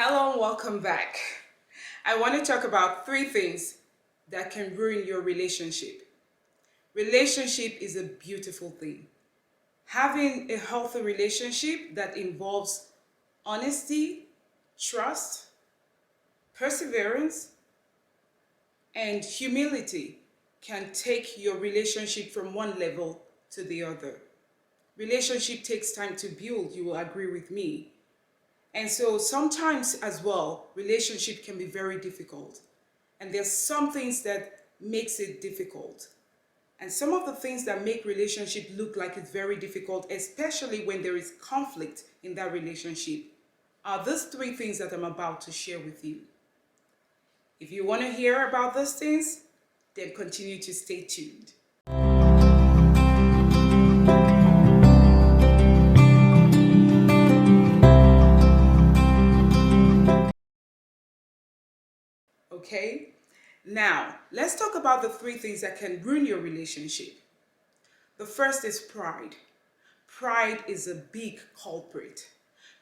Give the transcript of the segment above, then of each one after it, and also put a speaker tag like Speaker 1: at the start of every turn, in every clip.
Speaker 1: Hello and welcome back. I want to talk about three things that can ruin your relationship. Relationship is a beautiful thing. Having a healthy relationship that involves honesty, trust, perseverance, and humility can take your relationship from one level to the other. Relationship takes time to build, you will agree with me. And so sometimes as well, relationship can be very difficult. And there's some things that makes it difficult. And some of the things that make relationship look like it's very difficult, especially when there is conflict in that relationship, are these three things that I'm about to share with you. If you want to hear about those things, then continue to stay tuned. Okay? Now, let's talk about the three things that can ruin your relationship. The first is pride. Pride is a big culprit.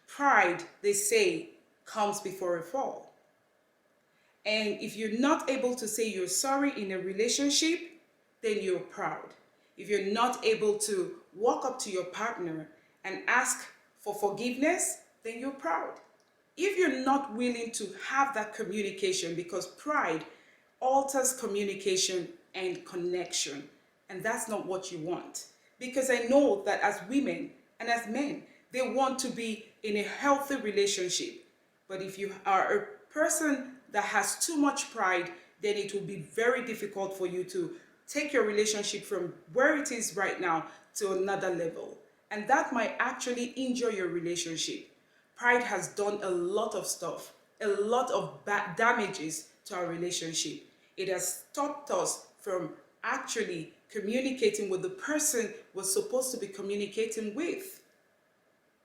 Speaker 1: Pride, they say, comes before a fall. And if you're not able to say you're sorry in a relationship, then you're proud. If you're not able to walk up to your partner and ask for forgiveness, then you're proud. If you're not willing to have that communication, because pride alters communication and connection, and that's not what you want. Because I know that as women and as men, they want to be in a healthy relationship. But if you are a person that has too much pride, then it will be very difficult for you to take your relationship from where it is right now to another level. And that might actually injure your relationship. Pride has done a lot of stuff, a lot of bad damages to our relationship. It has stopped us from actually communicating with the person we're supposed to be communicating with.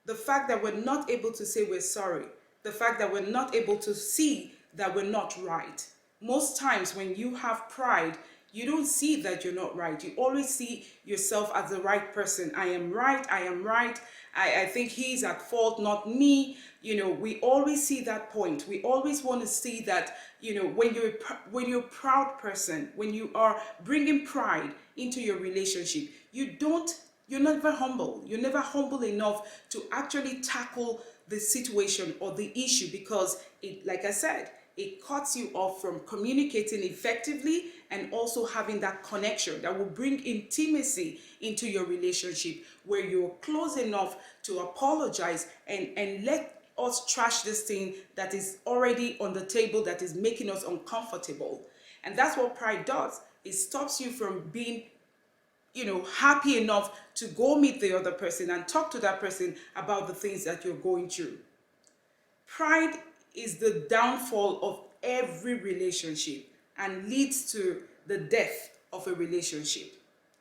Speaker 1: The fact that we're not able to say we're sorry, the fact that we're not able to see that we're not right. Most times when you have pride, you don't see that you're not right. You always see yourself as the right person. I am right, I am right. I think he's at fault, not me. We always see that point. We always want to see that, when you're a proud person, when you are bringing pride into your relationship, you're never humble. You're never humble enough to actually tackle the situation or the issue, because like I said, it cuts you off from communicating effectively and also having that connection that will bring intimacy into your relationship, where you're close enough to apologize and let us trash this thing that is already on the table that is making us uncomfortable. And that's what pride does. It stops you from being happy enough to go meet the other person and talk to that person about the things that you're going through. Pride is the downfall of every relationship and leads to the death of a relationship.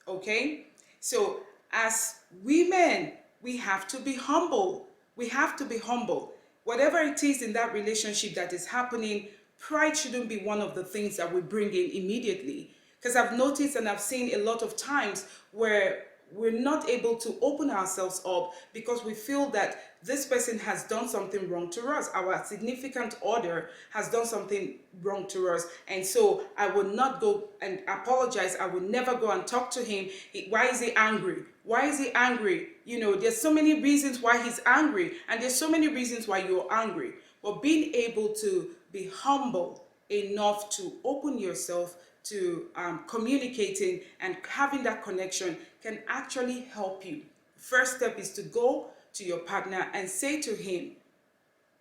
Speaker 1: Okay? So, as women, we have to be humble. We have to be humble. Whatever it is in that relationship that is happening, pride shouldn't be one of the things that we bring in immediately. Because I've noticed and I've seen a lot of times where we're not able to open ourselves up because we feel that this person has done something wrong to us. Our significant other has done something wrong to us. And so I will not go and apologize. I will never go and talk to him. Why is he angry? Why is he angry? There's so many reasons why he's angry, and there's so many reasons why you're angry. But being able to be humble enough to open yourself to communicating and having that connection can actually help you. First step is to go to your partner and say to him,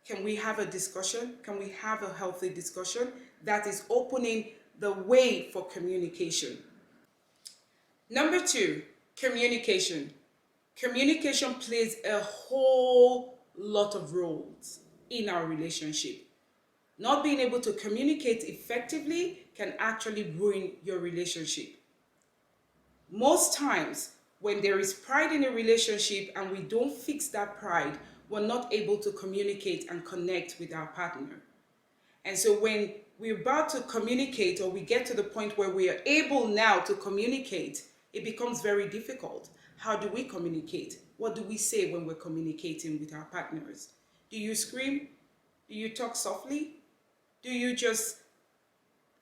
Speaker 1: can we have a discussion? Can we have a healthy discussion? That is opening the way for communication. Number two, communication. Communication plays a whole lot of roles in our relationship. Not being able to communicate effectively can actually ruin your relationship. Most times, when there is pride in a relationship and we don't fix that pride, we're not able to communicate and connect with our partner. And so when we're about to communicate, or we get to the point where we are able now to communicate, it becomes very difficult. How do we communicate? What do we say when we're communicating with our partners? Do you scream? Do you talk softly? Do you just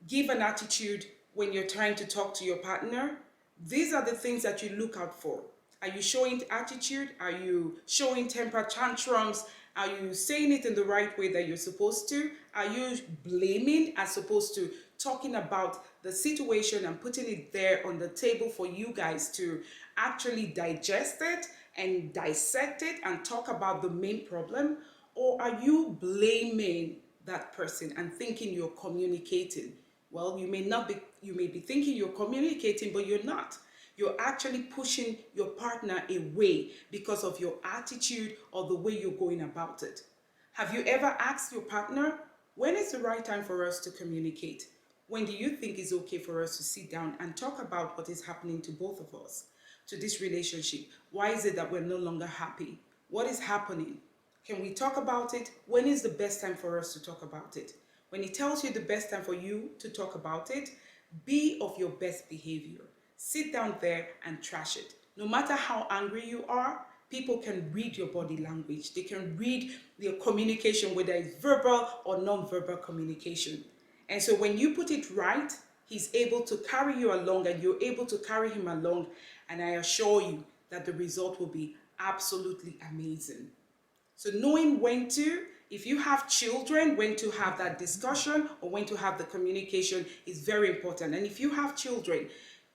Speaker 1: give an attitude when you're trying to talk to your partner? These are the things that you look out for. Are you showing attitude? Are you showing temper tantrums? Are you saying it in the right way that you're supposed to? Are you blaming as opposed to talking about the situation and putting it there on the table for you guys to actually digest it and dissect it and talk about the main problem? Or are you blaming that person and thinking you're communicating? Well, you may be thinking you're communicating, but you're not. You're actually pushing your partner away because of your attitude or the way you're going about it. Have you ever asked your partner, when is the right time for us to communicate? When do you think it's okay for us to sit down and talk about what is happening to both of us, to this relationship? Why is it that we're no longer happy? What is happening? Can we talk about it? When is the best time for us to talk about it? When he tells you the best time for you to talk about it, be of your best behavior. Sit down there and trash it. No matter how angry you are, people can read your body language. They can read your communication, whether it's verbal or non-verbal communication. And so when you put it right, he's able to carry you along and you're able to carry him along. And I assure you that the result will be absolutely amazing. So knowing when to, if you have children, when to have that discussion or when to have the communication is very important. And if you have children,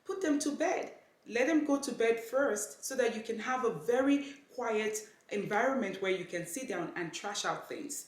Speaker 1: put them to bed. Let them go to bed first so that you can have a very quiet environment where you can sit down and trash out things.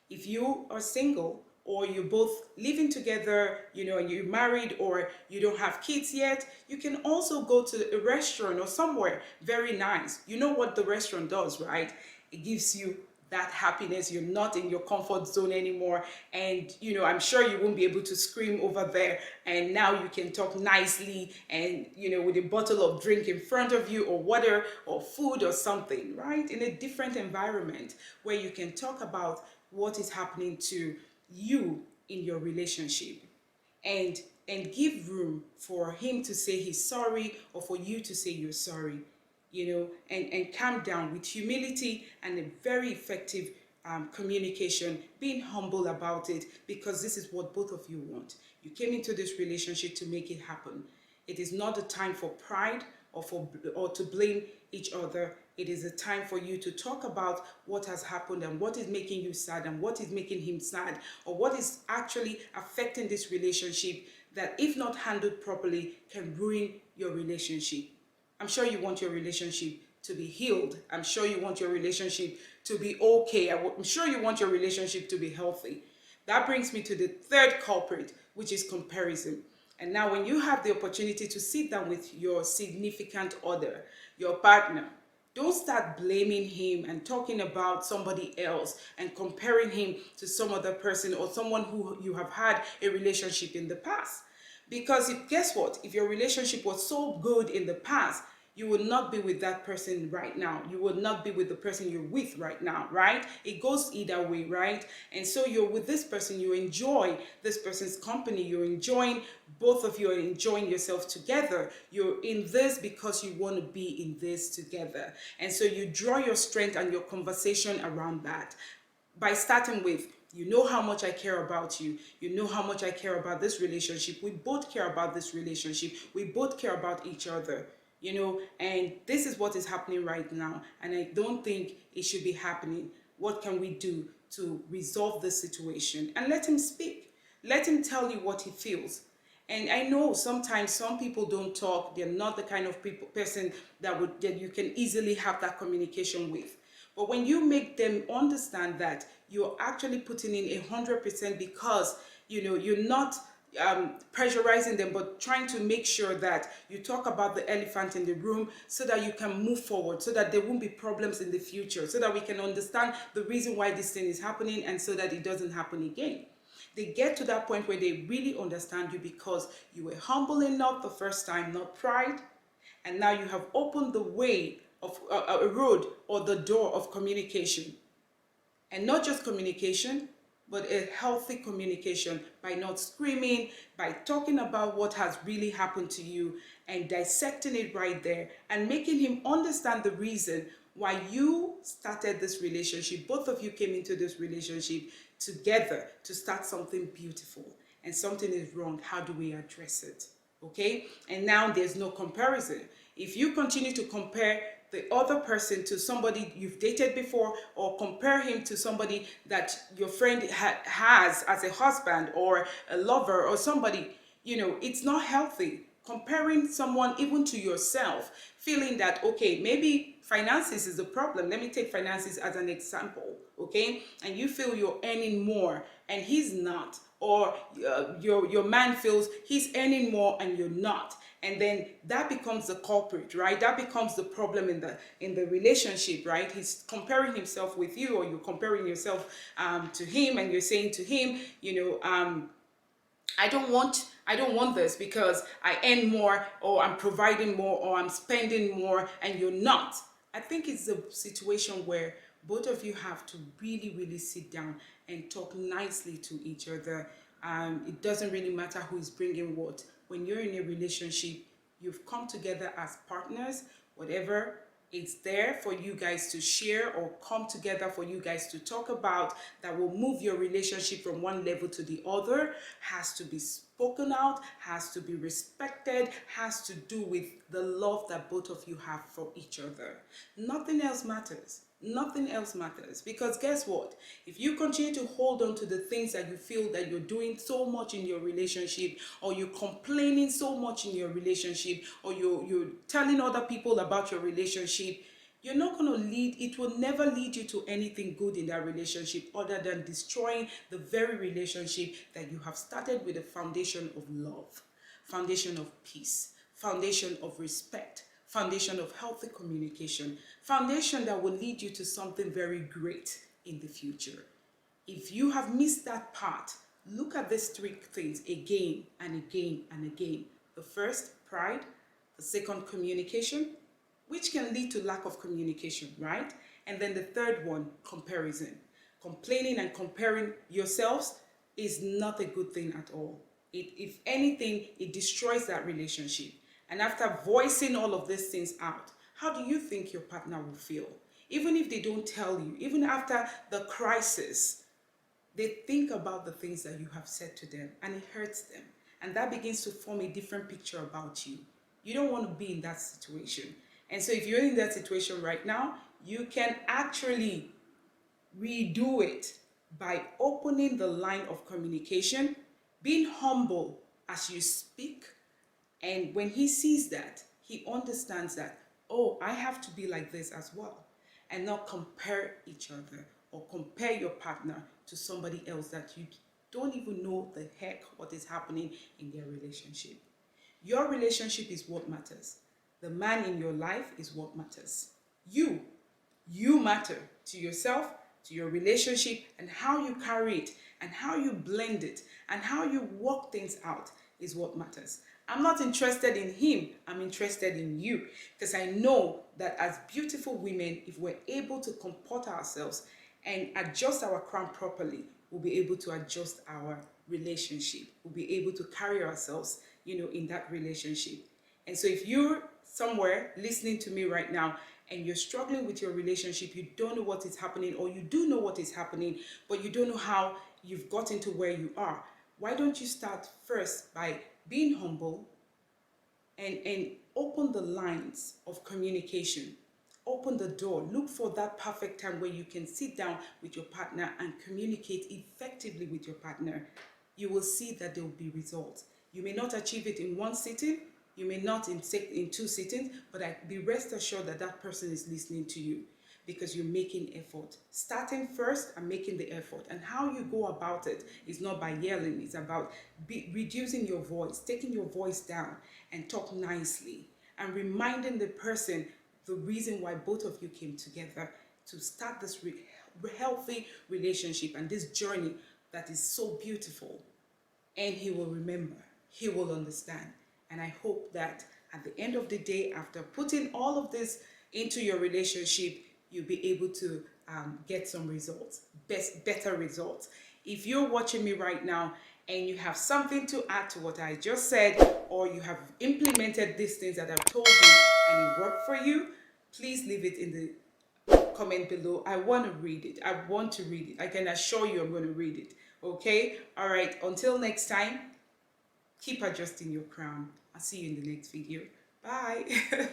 Speaker 1: If you are single or you're both living together, and you're married or you don't have kids yet, you can also go to a restaurant or somewhere very nice. You know what the restaurant does, right? It gives you that happiness. You're not in your comfort zone anymore, and I'm sure you won't be able to scream over there, and now you can talk nicely and with a bottle of drink in front of you or water or food or something, right? In a different environment where you can talk about what is happening to you in your relationship, and give room for him to say he's sorry or for you to say you're sorry, and calm down with humility and a very effective communication, being humble about it, because this is what both of you want. You came into this relationship to make it happen. It is not a time for pride or to blame each other. It is a time for you to talk about what has happened and what is making you sad and what is making him sad, or what is actually affecting this relationship that, if not handled properly, can ruin your relationship. I'm sure you want your relationship to be healed. I'm sure you want your relationship to be okay. I'm sure you want your relationship to be healthy. That brings me to the third culprit, which is comparison. And now when you have the opportunity to sit down with your significant other, your partner, don't start blaming him and talking about somebody else and comparing him to some other person or someone who you have had a relationship in the past. Because guess what? If your relationship was so good in the past, you would not be with that person right now. You would not be with the person you're with right now, right? It goes either way, right? And so you're with this person, you enjoy this person's company, you're enjoying, both of you are enjoying yourself together. You're in this because you want to be in this together. And so you draw your strength and your conversation around that by starting with, you know how much I care about you. You know how much I care about this relationship. We both care about this relationship. We both care about each other, and this is what is happening right now. And I don't think it should be happening. What can we do to resolve this situation? And let him speak. Let him tell you what he feels. And I know sometimes some people don't talk. They're not the kind of person that you can easily have that communication with. But when you make them understand that you're actually putting in 100% because you're not pressurizing them, but trying to make sure that you talk about the elephant in the room so that you can move forward, so that there won't be problems in the future, so that we can understand the reason why this thing is happening and so that it doesn't happen again. They get to that point where they really understand you because you were humble enough the first time, not pride, and now you have opened the way of a road or the door of communication. And not just communication, but a healthy communication, by not screaming, by talking about what has really happened to you and dissecting it right there and making him understand the reason why you started this relationship. Both of you came into this relationship together to start something beautiful, and something is wrong. How do we address it? Okay? And now there's no comparison. If you continue to compare the other person to somebody you've dated before, or compare him to somebody that your friend has as a husband or a lover or somebody, it's not healthy. Comparing someone even to yourself, feeling that, okay, maybe finances is a problem. Let me take finances as an example, okay? And you feel you're earning more and he's not, or your man feels he's earning more and you're not, and then that becomes the culprit, right? That becomes the problem in the relationship, right? He's comparing himself with you, or you're comparing yourself to him, and you're saying to him, I don't want this because I earn more, or I'm providing more, or I'm spending more, and you're not. I think it's a situation where both of you have to really, really sit down and talk nicely to each other. It doesn't really matter who is bringing what. When you're in a relationship, you've come together as partners. Whatever it's there for you guys to share, or come together for you guys to talk about, that will move your relationship from one level to the other, has to be spoken out, has to be respected, has to do with the love that both of you have for each other. Nothing else matters. Nothing else matters, because guess what? If you continue to hold on to the things that you feel that you're doing so much in your relationship, or you're complaining so much in your relationship, or you're telling other people about your relationship, you're not going to it will never lead you to anything good in that relationship, other than destroying the very relationship that you have started with a foundation of love, foundation of peace, foundation of respect, foundation of healthy communication, foundation that will lead you to something very great in the future. If you have missed that part, look at these three things again and again and again. The first, pride. The second, communication, which can lead to lack of communication, right? And then the third one, comparison. Complaining and comparing yourselves is not a good thing at all. If anything, it destroys that relationship. And after voicing all of these things out, how do you think your partner will feel? Even if they don't tell you, even after the crisis, they think about the things that you have said to them, and it hurts them. And that begins to form a different picture about you. You don't want to be in that situation. And so if you're in that situation right now, you can actually redo it by opening the line of communication, being humble as you speak. And when he sees that, he understands that, oh, I have to be like this as well. And not compare each other, or compare your partner to somebody else that you don't even know the heck what is happening in their relationship. Your relationship is what matters. The man in your life is what matters. You matter to yourself, to your relationship, and how you carry it, and how you blend it, and how you work things out is what matters. I'm not interested in him, I'm interested in you, because I know that as beautiful women, if we're able to comport ourselves and adjust our crown properly, we'll be able to adjust our relationship. We'll be able to carry ourselves, in that relationship. And so if you're somewhere listening to me right now and you're struggling with your relationship, you don't know what is happening, or you do know what is happening, but you don't know how you've gotten to where you are, why don't you start first by being humble and open the lines of communication. Open the door. Look for that perfect time where you can sit down with your partner and communicate effectively with your partner. You will see that there will be results. You may not achieve it in one sitting, you may not in two sittings, but be rest assured that that person is listening to you, because you're making effort. Starting first and making the effort. And how you go about it is not by yelling. It's about reducing your voice, taking your voice down, and talk nicely, and reminding the person the reason why both of you came together to start this healthy relationship and this journey that is so beautiful. And he will remember, he will understand. And I hope that at the end of the day, after putting all of this into your relationship, you'll be able to get some results, better results. If you're watching me right now and you have something to add to what I just said, or you have implemented these things that I've told you and it worked for you, please leave it in the comment below. I want to read it. I want to read it. I can assure you I'm going to read it. Okay? All right. Until next time, keep adjusting your crown. I'll see you in the next video. Bye.